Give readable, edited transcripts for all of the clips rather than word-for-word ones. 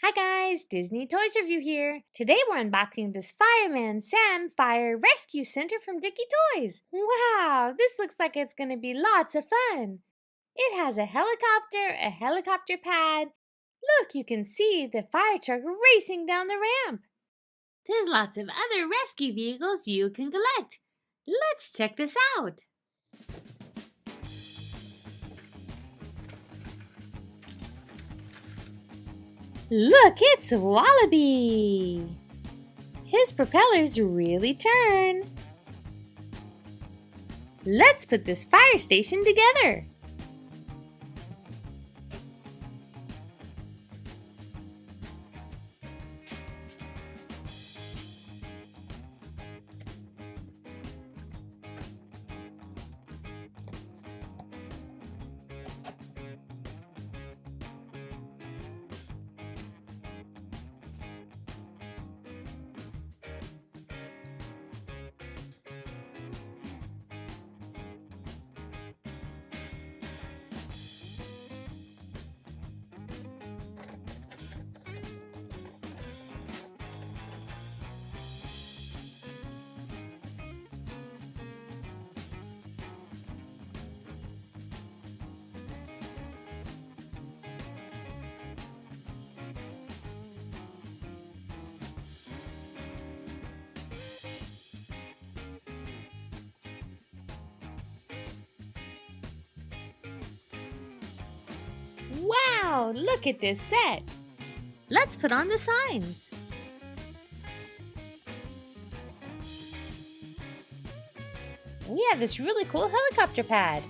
Hi guys, Disney Toys Review here. Today we're unboxing this Fireman Sam Fire Rescue Center from Dickie Toys. Wow, this looks like it's going to be lots of fun. It has a helicopter pad. Look, you can see the fire truck racing down the ramp. There's lots of other rescue vehicles you can collect. Let's check this out. Look, it's Wallaby! His propellers really turn. Let's put this fire station together. Wow, look at this set. Let's put on the signs. We have this really cool helicopter pad.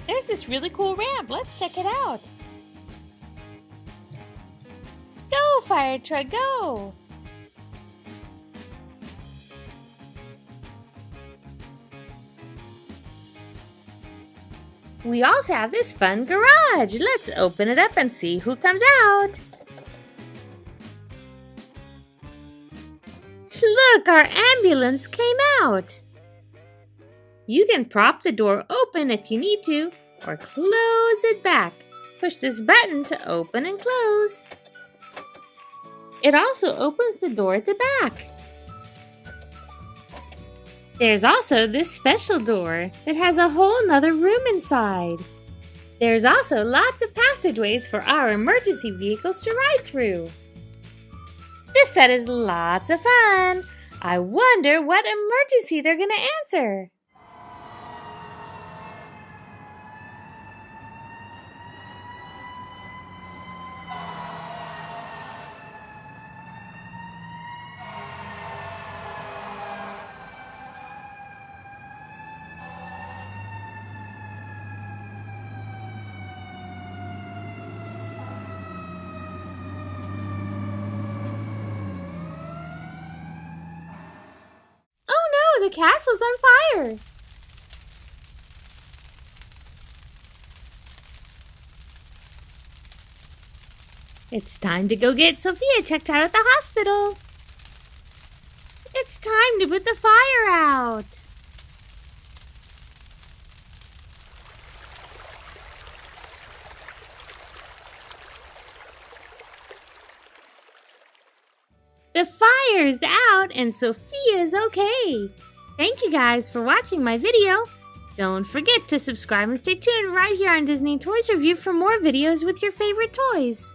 There's this really cool ramp. Let's check it out. Go, fire truck, go! We also have this fun garage. Let's open it up and see who comes out. Look, our ambulance came out. You can prop the door open if you need to, or close it back. Push this button to open and close. It also opens the door at the back. There's also this special door that has a whole nother room inside. There's also lots of passageways for our emergency vehicles to ride through. This set is lots of fun. I wonder what emergency they're going to answer. The castle's on fire! It's time to go get Sophia checked out at the hospital. It's time to put the fire out. The fire's out and Sophia's okay. Thank you guys for watching my video. Don't forget to subscribe and stay tuned right here on Disney Toys Review for more videos with your favorite toys.